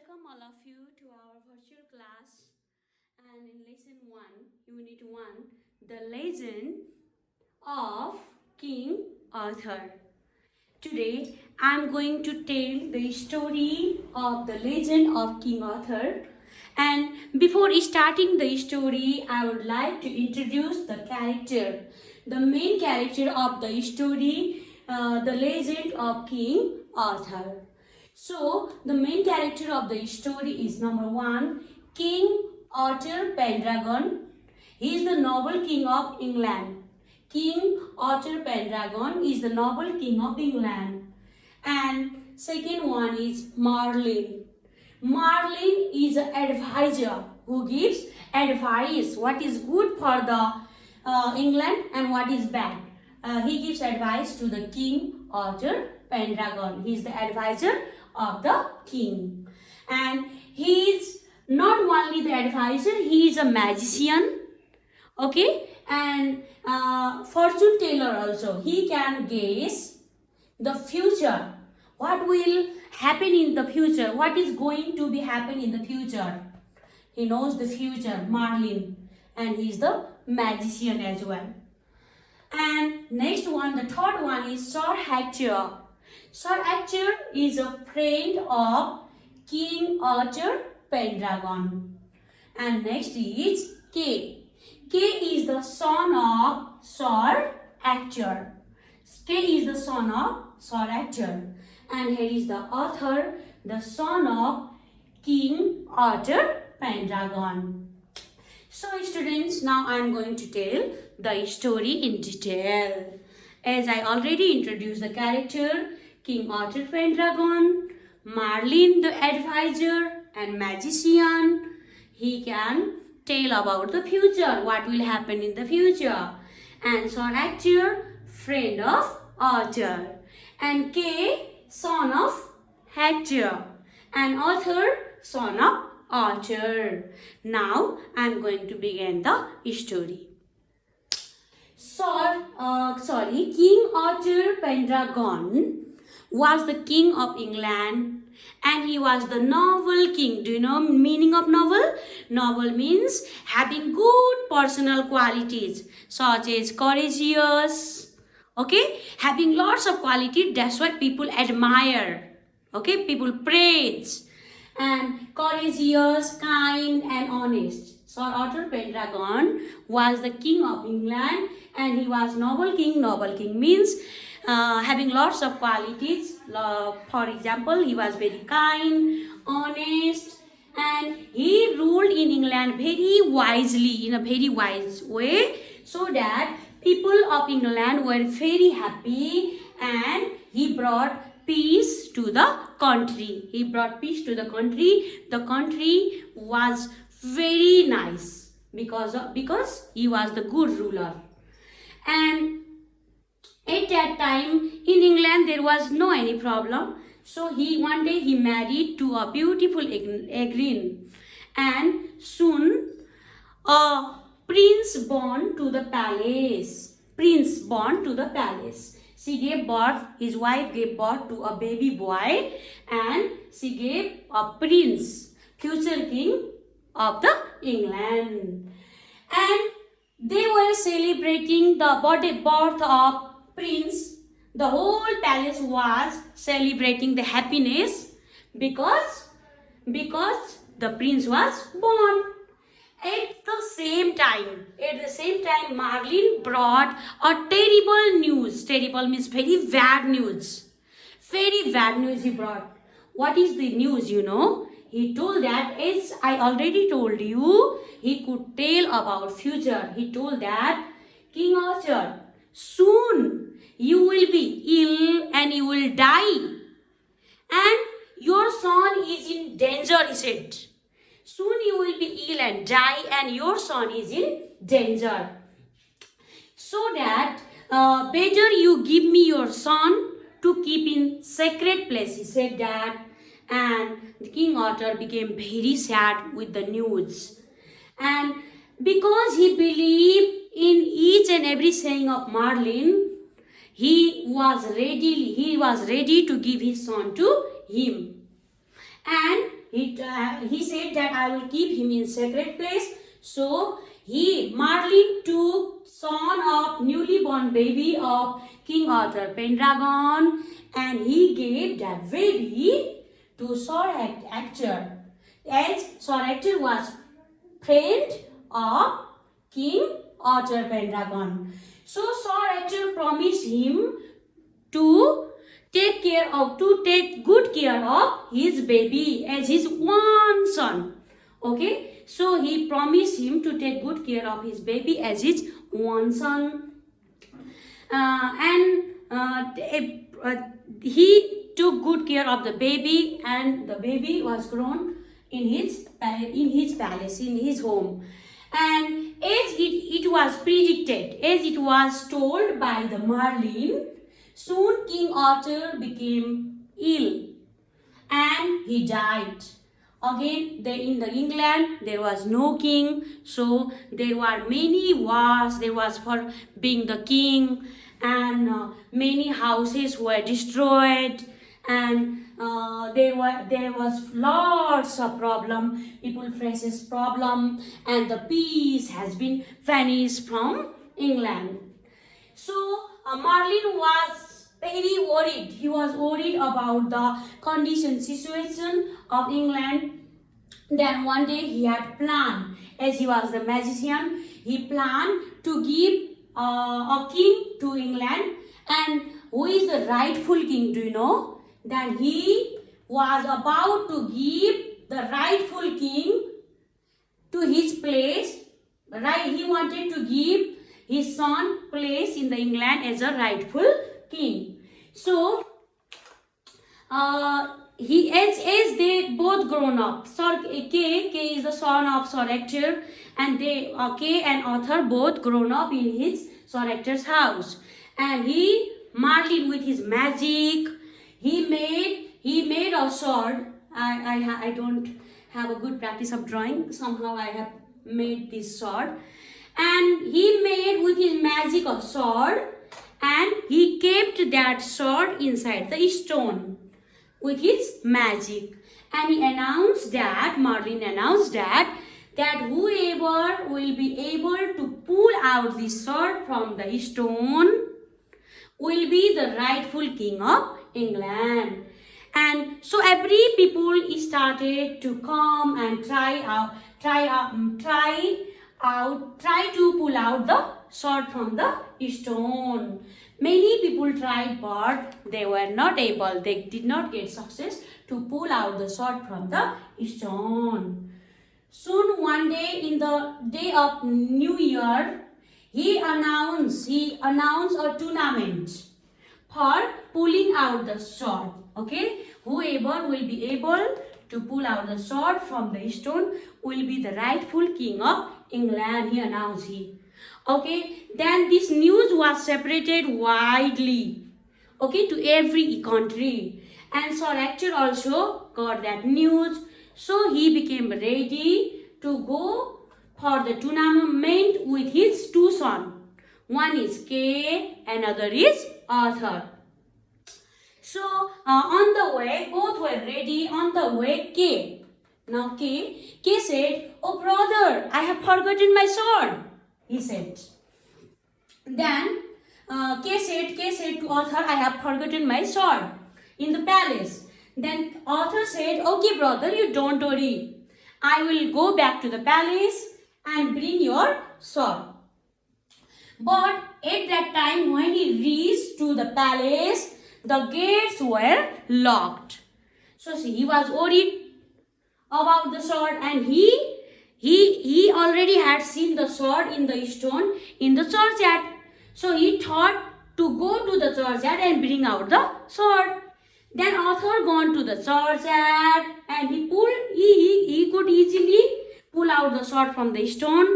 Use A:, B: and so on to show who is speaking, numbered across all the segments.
A: Welcome all of you to our virtual class, and in lesson 1, unit 1, the legend of King Arthur. Today I am going to tell the story of the legend of King Arthur, and before starting the story I would like to introduce the main character of the story, the legend of King Arthur. So, the main character of the story is number 1, King Arthur Pendragon. He is the noble king of England. King Arthur Pendragon is the noble king of England. And second one is Merlin. Merlin is an advisor who gives advice what is good for the England and what is bad. He gives advice to the King Arthur Pendragon. He is the advisor of the king, and he is not only the advisor, he is a magician, okay, and fortune teller also. He can guess the future, what will happen in the future, what is going to be happen in the future. He knows the future, Merlin, and he is the magician as well. And next one, the third one is Sir Hector. Sir Hector is a friend of King Arthur Pendragon. And next is Kay. Kay is the son of Sir Hector. Kay is the son of Sir Hector. And here is the Arthur, the son of King Arthur Pendragon. So students, now I am going to tell the story in detail. As I already introduced the character, King Arthur Pendragon, Merlin the advisor and magician. He can tell about the future, what will happen in the future. And Sir Hector, friend of Arthur. And Kay, son of Hector. And Arthur, son of Arthur. Now I am going to begin the story. King Arthur Pendragon was the king of England, and he was the noble king. Do you know meaning of noble? Noble means having good personal qualities such as courageous, okay, having lots of quality. That's what people admire, okay, people praise. And courageous, kind and honest. Sir Arthur Pendragon was the king of England, and he was noble king. Noble king means having lots of qualities. For example, he was very kind, honest, and he ruled in England very wisely, in a very wise way, so that people of England were very happy, and he brought peace to the country. He brought peace to the country. The country was very nice because he was the good ruler. And at that time in England there was no any problem. So one day he married to a beautiful Egrin, and soon a prince born to the palace. His wife gave birth to a baby boy, and she gave a prince, future king of the England. And they were celebrating the birth of prince. The whole palace was celebrating the happiness because the prince was born. At the same time, Merlin brought a terrible news. Terrible means very bad news. Very bad news he brought. What is the news, you know? He told that, as I already told you, he could tell about future. He told that, King Arthur, soon you will be ill and you will die. And your son is in danger, he said. Soon you will be ill and die, and your son is in danger. So that better you give me your son to keep in sacred place. He said that, and King Arthur became very sad with the news. And because he believed in each and every saying of Merlin, he was ready to give his son to him. and he said that I will keep him in sacred place. So Merlin took son of newly born baby of King Arthur Pendragon, and he gave that baby to Sir Ector, as Sir Ector was friend of King Arthur Pendragon. So Sir Ector promised him to take good care of his baby as his one son. Okay, so he promised him to take good care of his baby as his one son. He took good care of the baby, and the baby was grown in his palace, in his home. And as it was predicted, as it was told by the Merlin, soon King Arthur became ill and he died. Again, in the England there was no king, so there were many wars. There was for being the king, and many houses were destroyed, and there was lots of problem. People faces problem, and the peace has been vanished from England. So Merlin was very worried. He was worried about the situation of England. Then one day he had planned, as he was the magician, he planned to give a king to England. And who is the rightful king, do you know? Then he was about to give the rightful king to his place. Right? He wanted to give his son place in the England as a rightful king. So as they both grown up, K is the son of Sir Ector, and K and Arthur both grown up in his Sir Ector's house. And Merlin with his magic, he made a sword. I don't have a good practice of drawing. Somehow I have made this sword, and he made with his magic a sword, and he kept that sword inside the stone with his magic. And he announced that, Merlin announced that whoever will be able to pull out this sword from the stone will be the rightful king of England. And so every people started to come and try to pull out the sword from the stone. Many people tried, but they were not able. They did not get success to pull out the sword from the stone. Soon one day, in the day of New Year, he announced a tournament for pulling out the sword. Okay, whoever will be able to pull out the sword from the stone will be the rightful king of England, he announced. Okay, then this news was separated widely, okay, to every country. And Sir Ector also got that news. So he became ready to go for the tournament with his two sons. One is Kay, another is Arthur. So on the way, both were ready. On the way, Kay. Now Kay said, "Oh brother, I have forgotten my sword," he said. Then Kay said to Arthur, "I have forgotten my sword in the palace." Then Arthur said, "Okay brother, you don't worry. I will go back to the palace and bring your sword." But at that time, when he reached to the palace, the gates were locked. So see, he was worried about the sword, and he already had seen the sword in the stone in the churchyard. So he thought to go to the churchyard and bring out the sword. Then Arthur gone to the churchyard, and he could easily pull out the sword from the stone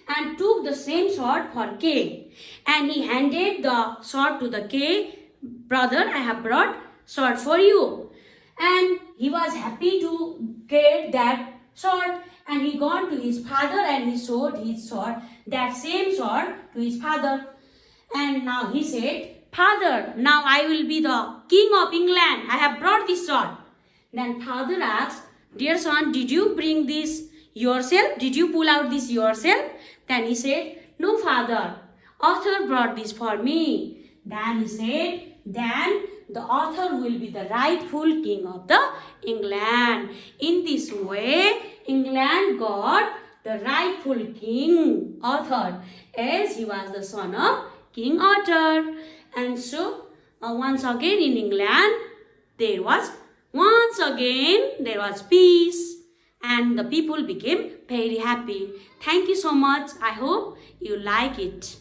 A: and took the same sword for Kay. And he handed the sword to the Kay. "Brother, I have brought sword for you." And he was happy to get that sword, and he gone to his father and he showed his sword, that same sword, to his father. And now he said, "Father, now I will be the king of England. I have brought this sword." Then father asked, "Dear son, did you bring this yourself? Did you pull out this yourself?" Then he said, "No, father. Author brought this for me." Then he said, "Then the author will be the rightful king of the England." In this way, England got the rightful king, Arthur, as he was the son of King Arthur. And so, once again in England, there was peace, and the people became very happy. Thank you so much. I hope you like it.